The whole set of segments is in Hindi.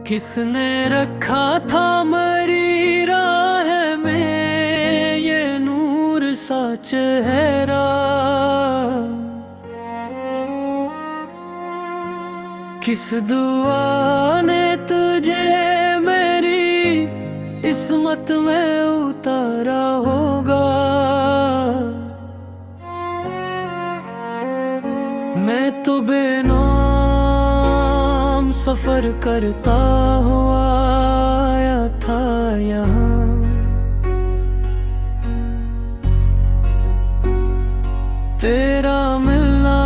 किसने रखा था मेरी राह में ये नूर सा चेहरा। किस दुआ ने तुझे मेरी किस्मत में उतारा होगा। मैं तो बेनाम सफर करता हुआ आया था यहाँ। तेरा मिलना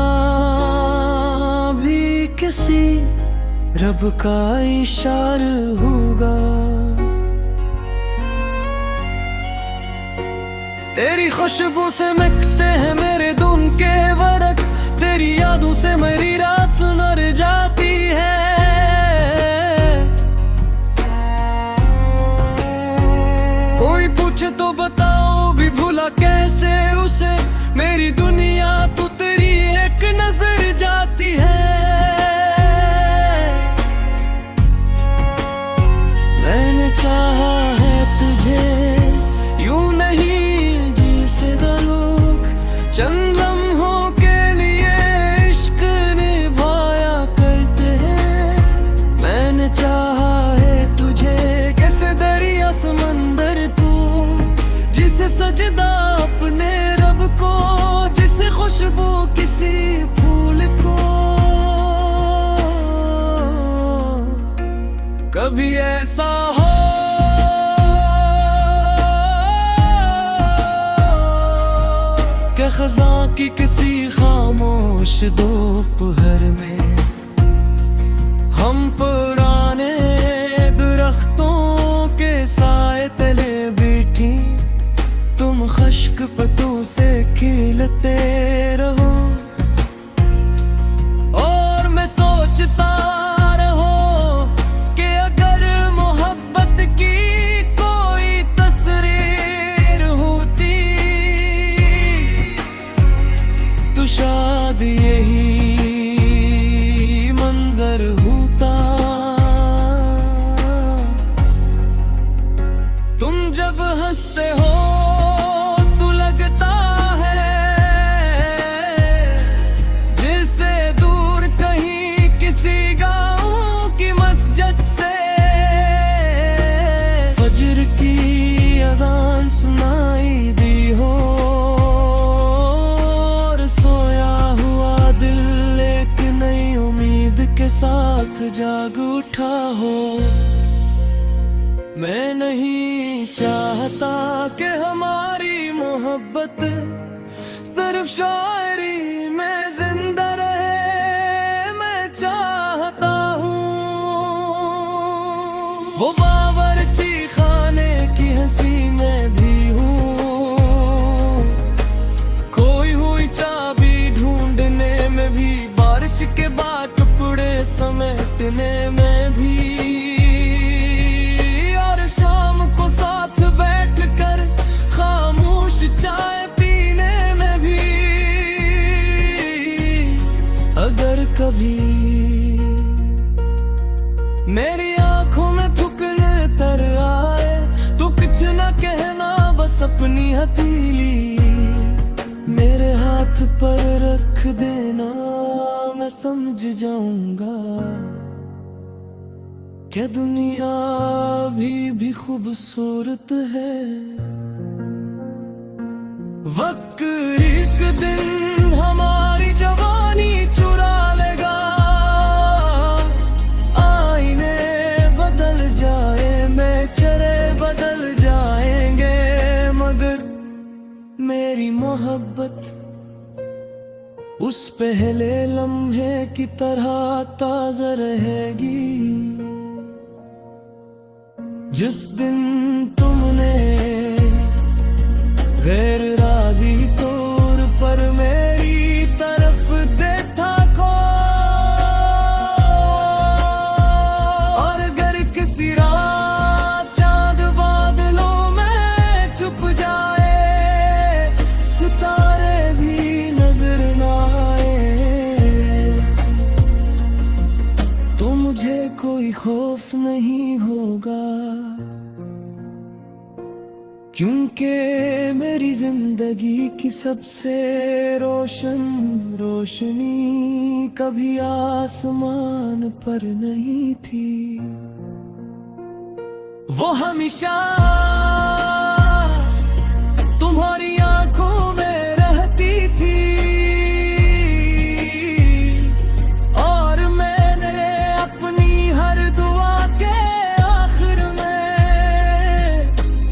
भी किसी रब का इशारा होगा। तेरी खुशबू से महकते हैं मेरे धुन के वरक। तेरी यादों से मेरी रात सुनर जाती है। कोई पूछे तो बताओ भी भूला कैसे उसे। मेरी दुनिया तो तेरी एक नजर जाती है। मैंने चाहा है तुझे यूं नहीं जिसे लोग चंद लम्हों के लिए इश्क निभाया करते हैं। मैंने चाहा है तुझे कैसे दरिया समंदर तू जिसे सजदा अपने रब को, जिसे खुशबू किसी फूल को। कभी ऐसा हो कि खज़ां की किसी खामोश दोपहर में हम पुराने दरख्तों के साए तले बैठी। तुम खुश्क पत्तों से खिलते रहो और मैं सोचता रहो कि अगर मोहब्बत की कोई तस्वीर होती तो शायद यही मंजर होता। तुम जब हंसते हो सुनाई दी हो और सोया हुआ दिल एक नई उम्मीद के साथ जाग उठा हो। मैं नहीं चाहता कि हमारी मोहब्बत सिर्फ शायरी में जिंदा रहे। मैं चाहता हूँ वो बावर्ची खाने की हंसी में भी हूँ, खोई हुई चाबी ढूंढने में भी, बारिश के बाद टुकड़े समेटने में भी, और शाम को साथ बैठकर खामोश चाय पीने में भी। अगर कभी मेरी आंखों में थुकन तर आए तो कुछ न कहना, बस अपनी हथेली मेरे हाथ पर रख देना। मैं समझ जाऊंगा क्या दुनिया भी खूबसूरत है। वक्त एक दिन हमारी जवानी चुरा लेगा। आईने बदल जाए, बेचारे बदल जाएंगे, मगर मेरी मोहब्बत उस पहले लम्हे की तरह ताज़ा रहेगी जिस दिन तुमने गैर इरादी तौर पर मेरी तरफ देखा को। और अगर किसी रात चांद बादलों में छुप जाए, सितारे भी नजर ना आए, तो मुझे कोई खौफ नहीं। नहीं होगा, क्योंकि मेरी जिंदगी की सबसे रोशन रोशनी कभी आसमान पर नहीं थी। वो हमेशा तुम्हारी आंखों में रहती थी, और मैंने अपनी हर दुआ के आखिर में,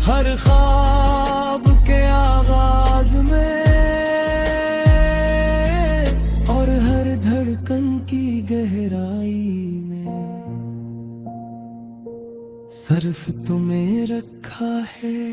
हर ख्वाब के आगाज में, और हर धड़कन की गहराई में सिर्फ तुम्हें रखा है।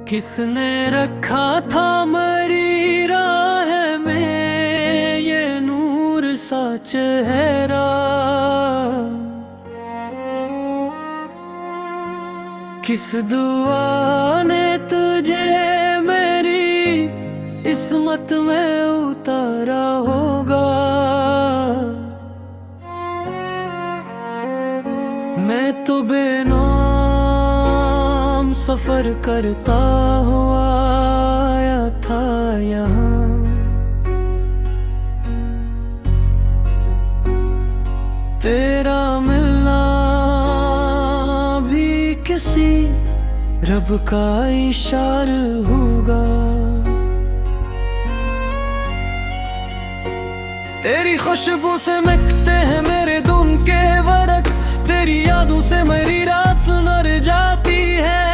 किसने रखा था मेरी राह में ये नूर सा चेहरा, किस दुआ ने तुझे मेरी किस्मत में उतारा होगा। मैं तो बेनाम सफर करता हुआ आया था यहाँ, तेरा मिलना भी किसी रब का इशारा होगा। तेरी खुशबू से महकते हैं मेरे दुम के वरक, तेरी यादों से मेरी रात सुनर जाती है।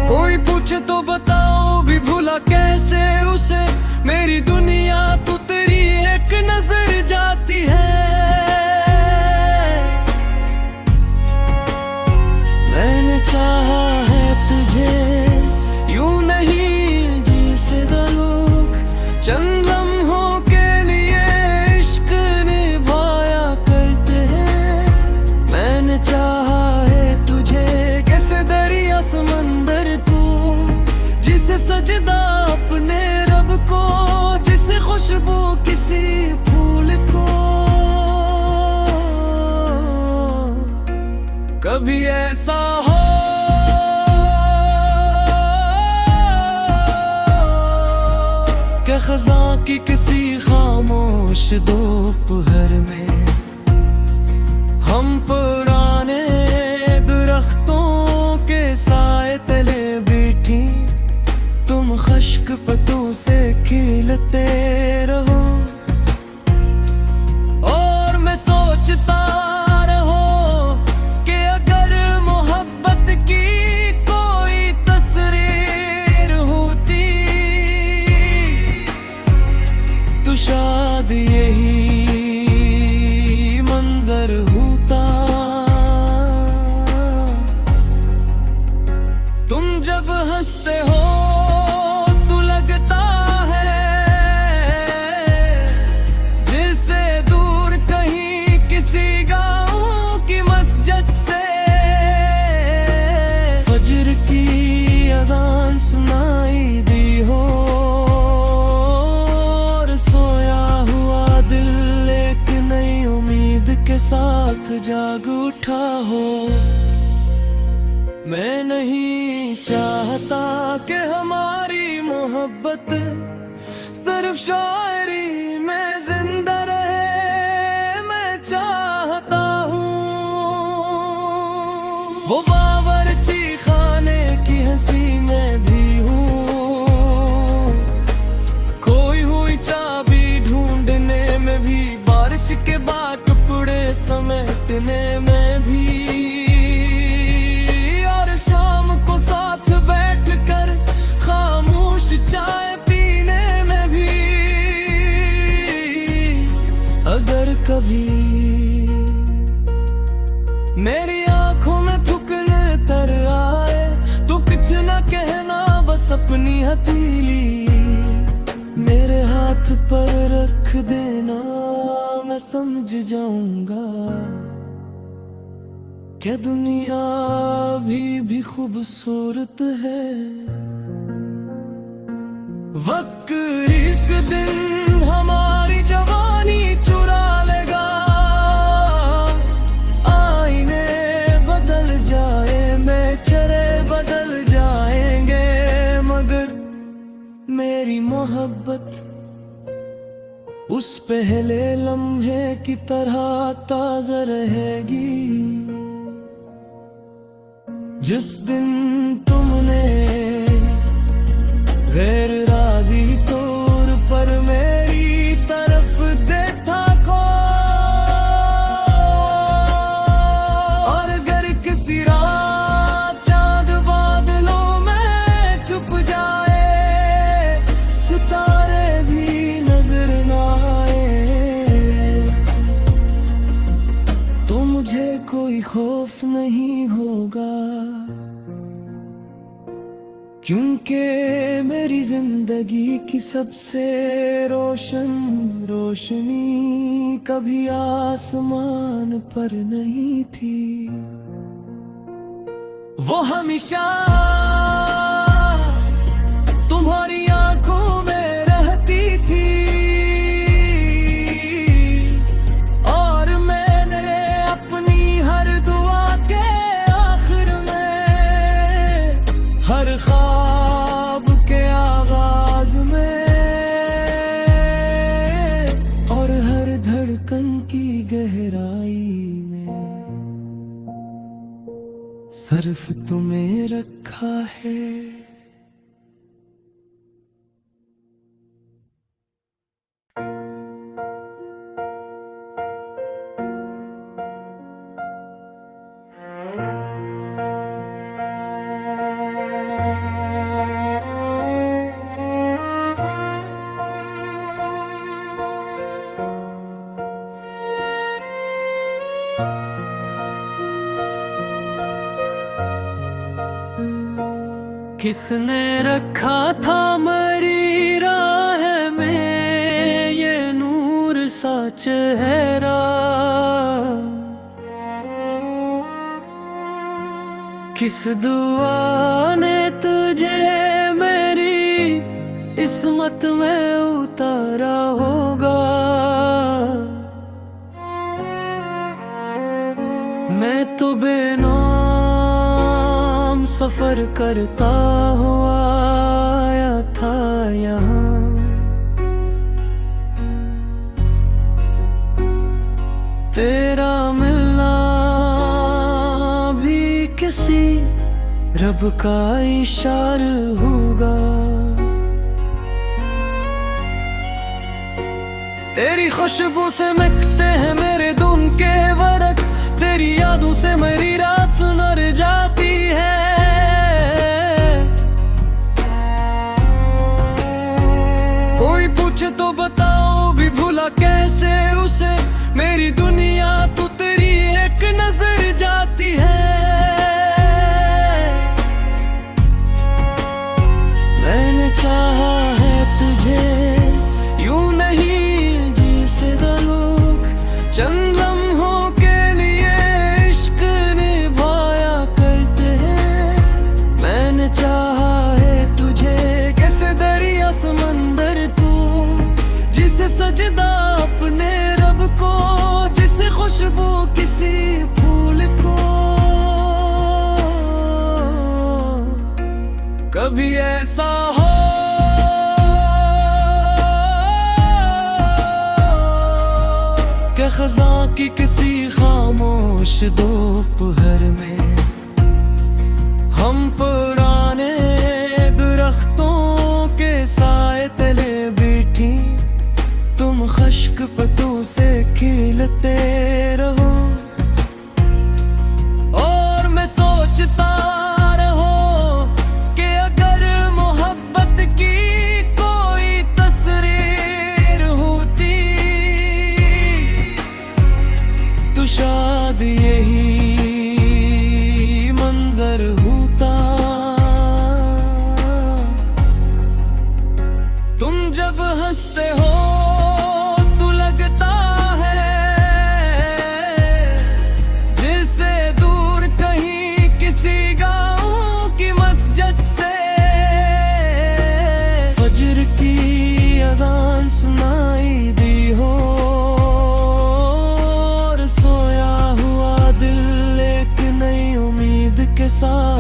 कोई पूछे तो बताओ भी भूला कैसे उसे, मेरी दुनिया तो तेरी एक नजर जाती है। मैंने चाहा है तुझे यूं नहीं जिसे लोग चंद लम्हों के लिए इश्क निभाया करते हैं। मैंने चाहा है तुझे कैसे दरिया समंदर तू, जिसे सजदा अपने रब को, जिसे खुशबू किसी फूल को। कभी ऐसा हो कि खज़ां की किसी खामोश दोपहर में हम पुराने दरख्तों के साए तले बैठी, तुम खुश्क पत्तों से खिलते रहो और मैं सोचता रहो कि अगर मोहब्बत की कोई तस्वीर होती तो शायद यही मंजर होता। तुम जब हंसते हो तो लगता है जिससे दूर कहीं किसी गाँव की मस्जिद से फजर की अज़ान सुनाई दी हो, और सोया हुआ दिल एक नई उम्मीद के साथ जाग उठा हो। मैं नहीं चाहता कि हमारी मोहब्बत सिर्फ शायरी में जिंदा रहे, मैं चाहता हूँ वो बावर्ची खाने की हंसी में भी हूँ, खोई हुई चाबी ढूंढने में भी, बारिश के बाद टुकड़े समेटने में भी, और शाम को साथ बैठकर खामोश चाय पीने में भी। अगर कभी रख देना, मैं समझ जाऊंगा क्या दुनिया भी खूबसूरत है। वक्त एक दिन हमारी जवानी चुरा लेगा, आईने बदल जाए, बेचारे बदल जाएंगे, मगर मेरी मोहब्बत उस पहले लम्हे की तरह ताज़ा रहेगी जिस दिन तुमने गैर इरादी तौर पर मेरी तरफ देखा को। और अगर किसी रात चांद बादलों में छुप जाए, सितारे भी नजर ना आए, तो मुझे कोई खौफ नहीं होगा, क्योंकि मेरी जिंदगी की सबसे रोशन रोशनी कभी आसमान पर नहीं थी, वो हमेशा तुम्हारी आंखों में रहती थी। और मैंने अपनी हर दुआ के आखिर में, हर ख्वाब के आगाज में, और हर धड़कन की गहराई में सिर्फ तुम्हें रखा है। किसने रखा था मेरी राह में ये नूर सा चेहरा, किस दुआ ने तुझे मेरी किस्मत में उतारा होगा। मैं तो बेनाम सफर करता हुआ आया था यहाँ, तेरा मिलना भी किसी रब का इशारा होगा। तेरी खुशबू से महकते हैं मेरे दुम के वरक, तेरी यादों से मेरी रात सुनर जाती है। कोई पूछे तो बताओ भी भूला कैसे उसे, मेरी दुनिया तो तेरी एक नजर जाती है। मैंने चाहा है तुझे यूं नहीं जिसे लोग चंद लम्हों के लिए इश्क निभाया करते हैं। मैंने चाहा है तुझे कैसे दरिया समंदर तू, जिसे सजदा अपने रब को, जिसे खुशबू किसी फूल को। कभी ऐसा हो कि खज़ां की किसी खामोश दोपहर में हम पुराने दरख्तों के साए तले बैठी, तुम खुश्क पत्तों से खिलते रहो और मैं सोचता रहो कि अगर मोहब्बत की कोई तस्वीर होती तो शायद यही मंजर होता।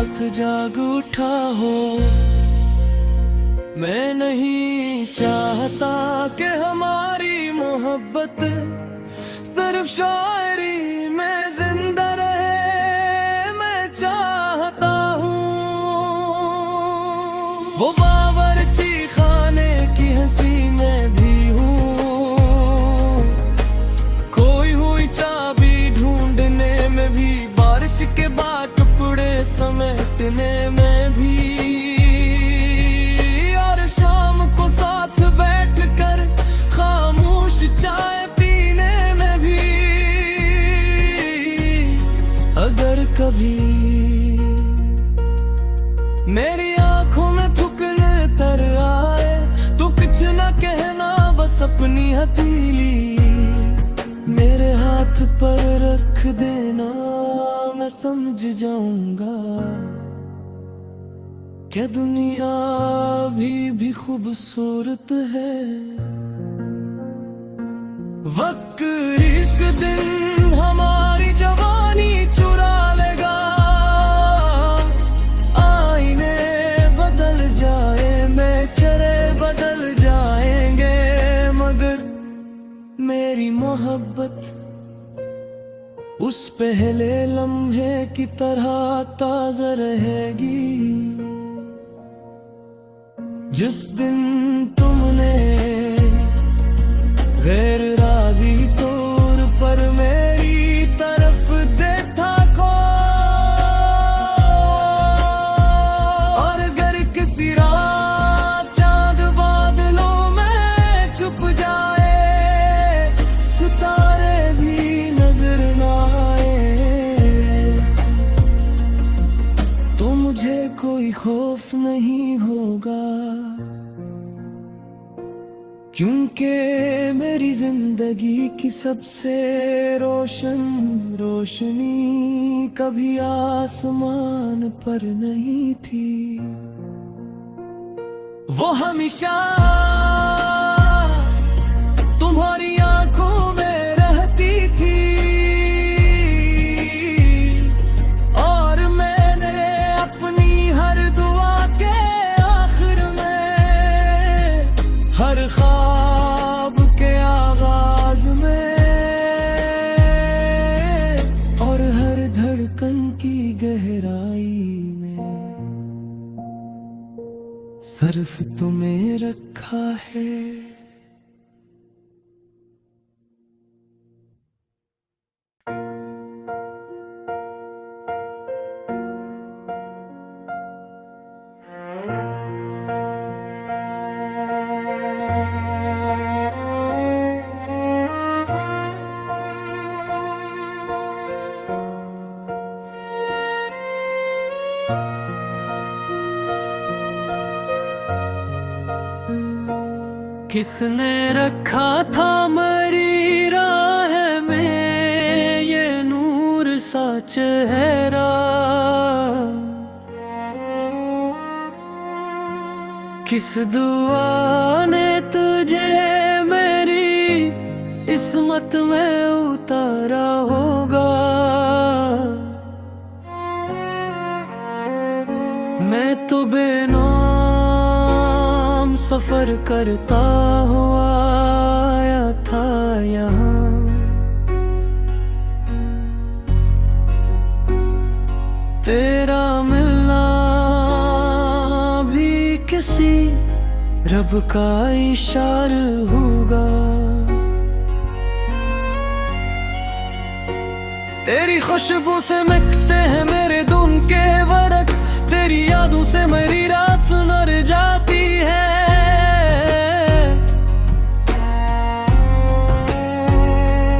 साथ जाग उठा हो। मैं नहीं चाहता कि हमारी मोहब्बत सिर्फ शायरी में जिंदा रहे, मैं चाहता हूँ वो बावर्ची खाने की हंसी में भी हूँ, खोई हुई चाबी ढूंढने में भी, बारिश के बाद टुकड़े समेटने में भी, और शाम को साथ बैठकर खामोश चाय पीने में भी। अगर कभी मेरी आंखों में थुकने तर आए तो कुछ न कहना, बस अपनी हथेली मेरे हाथ पर रख देना, मैं समझ जाऊंगा क्या दुनिया भी खूबसूरत है। वक्त एक दिन हमारी जवानी चुरा लेगा, आईने बदल जाए, बेचारे बदल जाएंगे, मगर मेरी मोहब्बत उस पहले लम्हे की तरह ताज़ा रहेगी जिस दिन तुमने गैर इरादी तौर पर मेरी तरफ देखा को। और अगर किसी रात चांद बादलों में छुप जाए, सितारे भी नजर ना आए, तो मुझे कोई खौफ नहीं होगा, क्योंकि मेरी जिंदगी की सबसे रोशन रोशनी कभी आसमान पर नहीं थी, वो हमेशा तुम्हारी आंखों में रहती थी। और मैंने अपनी हर दुआ के आखिर में, हर ख्वाब के आगाज में, और हर धड़कन की गहराई में सिर्फ तुम्हें रखा है। किसने रखा था मेरी राह में ये नूर सा चेहरा, किस दुआ ने तुझे मेरी किस्मत में उतारा होगा। मैं तो बेनाम सफर करता हुआ आया था यहाँ, तेरा मिलना भी किसी रब का इशारा होगा। तेरी खुशबू से महकते हैं मेरे दुम के वरक, तेरी यादों से मेरी रात सुनर जाती है।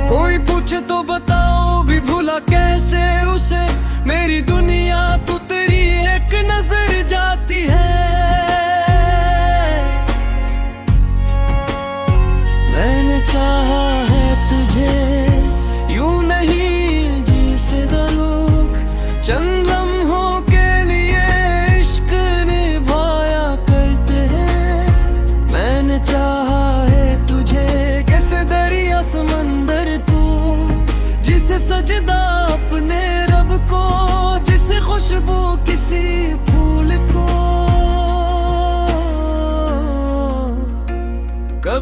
कोई पूछे तो बताओ भी भूला कैसे उसे, मेरी दुनिया तो तेरी एक नजर जाती है। मैंने चाहा है तुझे यूं नहीं जी से लोग, चंद लम्हों के लिए इश्क ने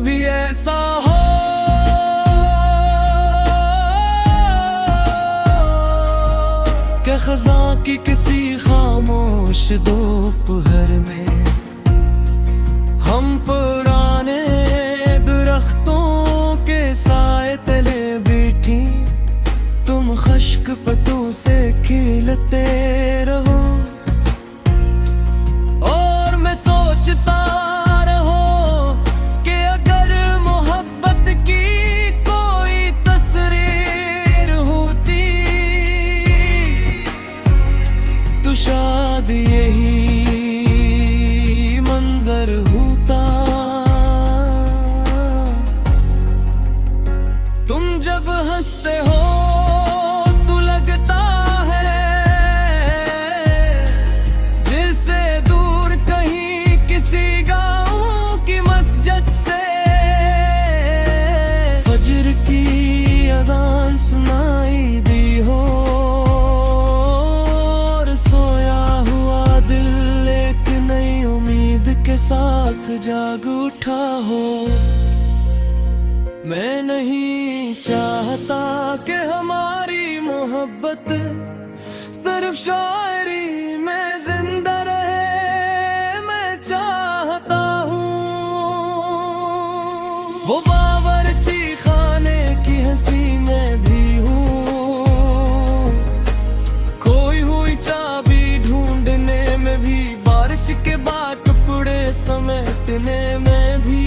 कभी ऐसा हो कि खज़ां की किसी खामोश दोपहर में हम पुराने दरख्तों के साए तले बैठी, तुम खश्क पतों से खिलते रहो और मैं सोचता रहो कि अगर मोहब्बत की कोई तस्वीर होती तो शायद यही मंजर होता। तुम जब हंसते हो तो लगता है जैसे दूर कहीं किसी गाँव की मस्जिद से फजर की अज़ान सुनाई दी हो और सोया हुआ दिल एक नई उम्मीद के साथ जाग उठा हो। मैं नहीं चाहता कि हमारी मोहब्बत सिर्फ शायरी में जिंदा रहे, मैं चाहता हूँ वो बावर्ची खाने की हंसी में भी हूँ, खोई हुई चाबी ढूंढने में भी, बारिश के बाद टुकड़े समेटने में भी,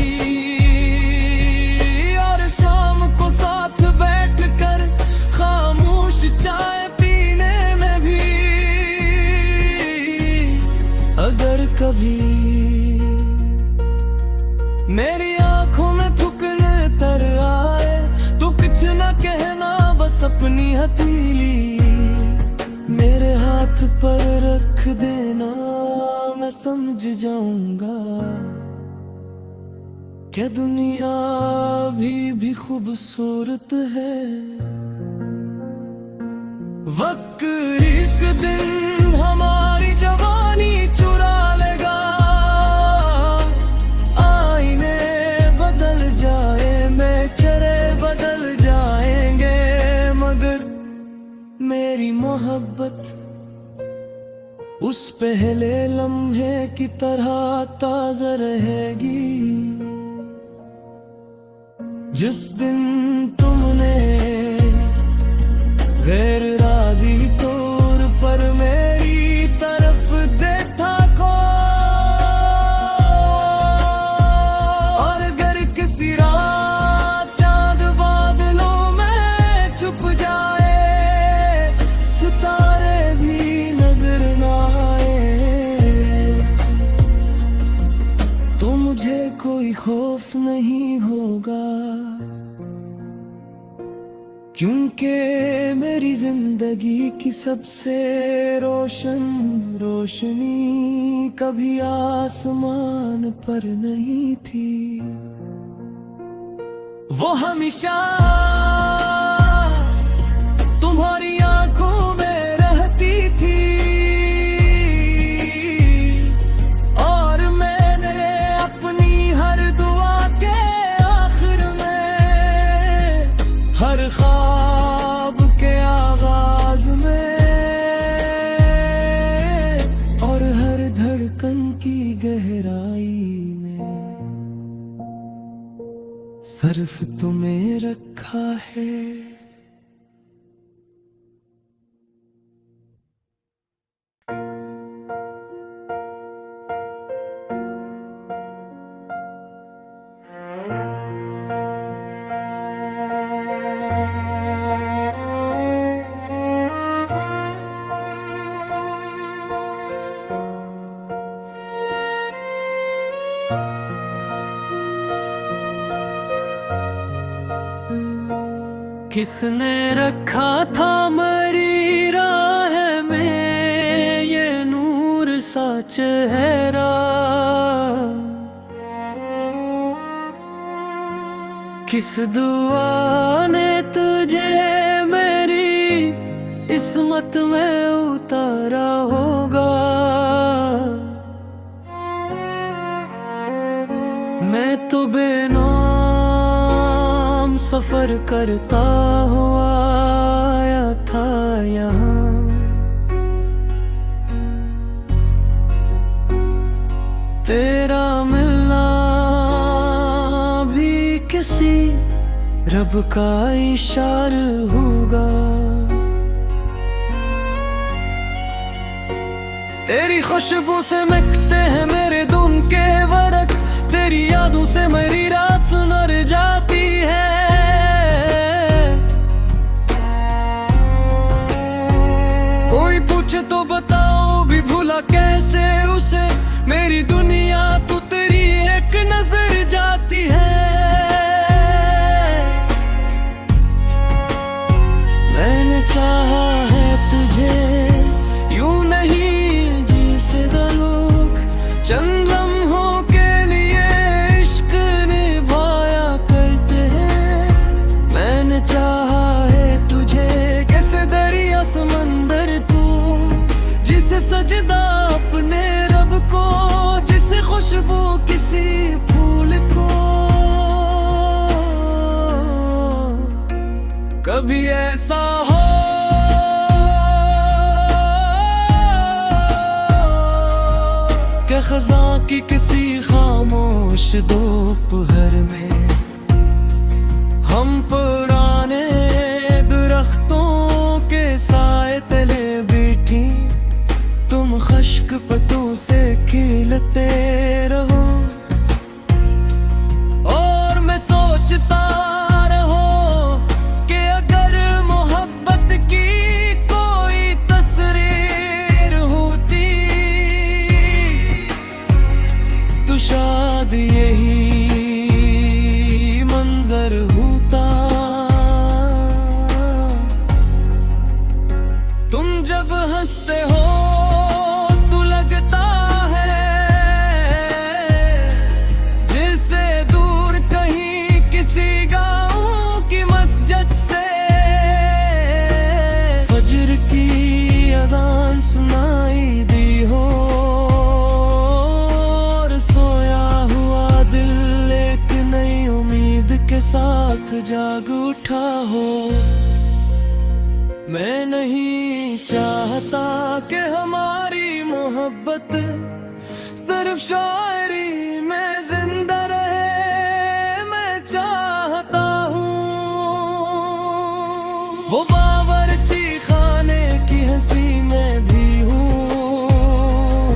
और शाम को साथ बैठकर खामोश चाय पीने में भी। अगर कभी मेरी आंखों में थुकन तर आए तो कुछ न कहना, बस अपनी हथेली मेरे हाथ पर रख देना, मैं समझ जाऊंगा क्या दुनिया भी खूबसूरत है। वक्त एक दिन हमारी जवानी चुरा लेगा, आईने बदल जाए, बेचारे बदल जाएंगे, मगर मेरी मोहब्बत उस पहले लम्हे की तरह ताज़ा रहेगी जिस दिन तुमने गैर इरादी तौर पर मेरी तरफ देखा को। और अगर किसी रात चांद बादलों में छुप जाए, सितारे भी नजर ना आए, तो मुझे कोई खौफ नहीं होगा, क्योंकि मेरी जिंदगी की सबसे रोशन रोशनी कभी आसमान पर नहीं थी, वो हमेशा तुम्हारी आंखों में रहती थी, और मैंने अपनी हर दुआ के आखिर में, हर ख्वाब के आगाज में, और हर धड़कन की गहराई में सिर्फ तुम्हें रखा है। किसने रखा था मेरी राह में ये नूर सा चेहरा, किस दुआ ने तुझे मेरी किस्मत में उतारा होगा। मैं तो बेनाम सफर करता हुआ आया था यहाँ। तेरा मिलना भी किसी रब का इशारा होगा। तेरी खुशबू से महकते हैं मेरे दुम के वरक, तेरी यादों से मेरी रात सुनर जाती है। कोई पूछे तो बताओ भी भूला कैसे उसे, मेरी दुनिया तो तेरी एक नजर जाती है। मैंने चाहा है तुझे यूं नहीं जी से लोग, चंद लम्हों के लिए इश्क निभाया करते हैं। मैंने चाहा है तुझे कैसे दरिया समंदर तू, जिसे सजदा अपने रब को, जिसे खुशबू किसी फूल को। कभी ऐसा हो कि खज़ां की किसी खामोश दोपहर में हम पुराने दरख्तों के साए तले बैठी, तुम खश्क पतों से खिलते रहो और मैं सोचता रहो कि अगर मोहब्बत की कोई तस्वीर होती तो शायद यही मंजर होता। तुम जब हंसते हो तो लगता है जैसे दूर कहीं किसी गाँव की मस्जिद से फजर की अज़ान सुनाई दी हो और सोया हुआ दिल एक नई उम्मीद के साथ जाग उठा हो। मैं नहीं चाहता कि हमारी मोहब्बत सिर्फ शायरी में जिंदा रहे, मैं चाहता हूँ वो बावर्ची खाने की हंसी में भी हूँ,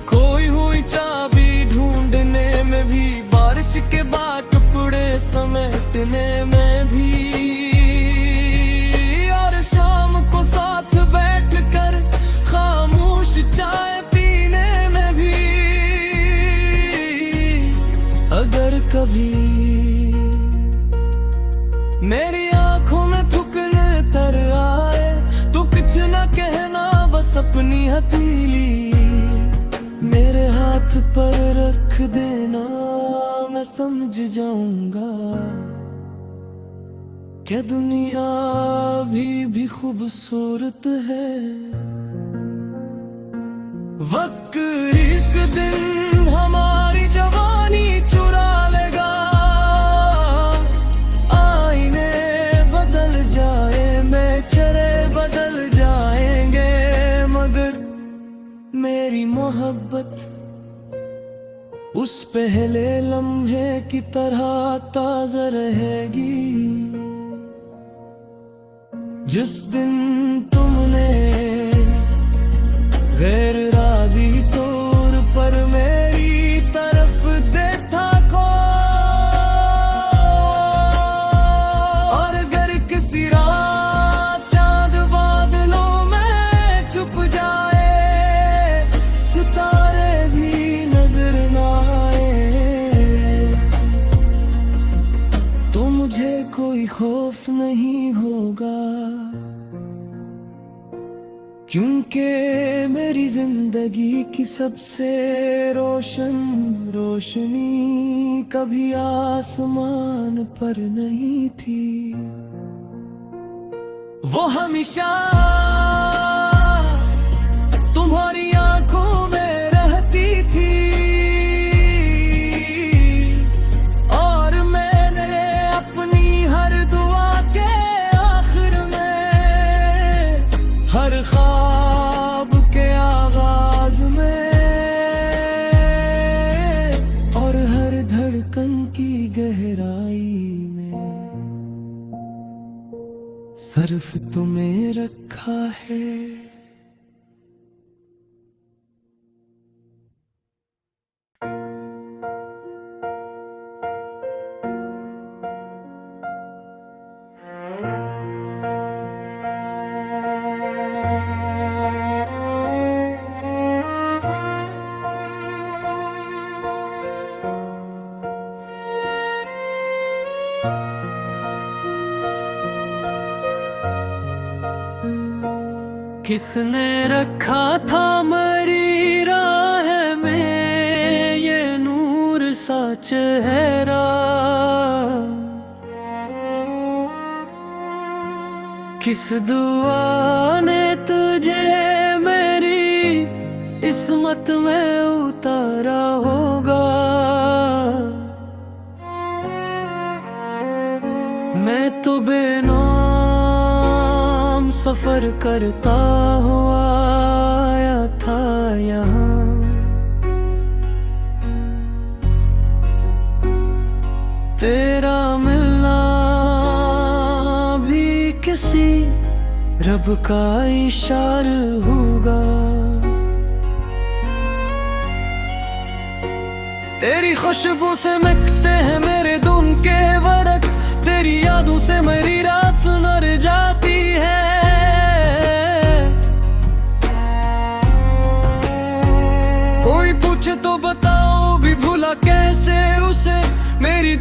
खोई हुई चाबी ढूंढने में भी, बारिश के बाद टुकड़े समेटने में भी, शाम को साथ बैठकर खामोश चाय पीने में भी। अगर कभी मेरी आंखों में थुकन तर आए तो कुछ न कहना, बस अपनी हथेली मेरे हाथ पर रख देना, मैं समझ जाऊंगा क्या दुनिया भी खूबसूरत है। वक्त एक दिन हमारी जवानी चुरा लेगा, आईने बदल जाए, बेचारे बदल जाएंगे, मगर मेरी मोहब्बत उस पहले लम्हे की तरह ताज़ा रहेगी जिस दिन तुमने गैर इरादी तौर पर मेरी तरफ देखा को। और अगर किसी रात चांद बादलों में छुप जाए, सितारे भी नजर ना आए, तो मुझे कोई खौफ नहीं होगा, क्योंकि मेरी जिंदगी की सबसे रोशन रोशनी कभी आसमान पर नहीं थी, वो हमेशा तुम्हारी आंखों में रहती थी। और मैंने अपनी किसने रखा था मेरी राह में ये नूर सा चेहरा, किस दुआ ने तुझे मेरी किस्मत में उतारा होगा। मैं तो बेनाम सफर करता हुआ आया था यहाँ, तेरा मिलना भी किसी रब का इशारा होगा। तेरी खुशबू से महकते हैं मेरे दुम के वरक, तेरी यादों से मेरी रात सुनर जाती है। कोई पूछे तो बताओ भी भूला कैसे उसे, मेरी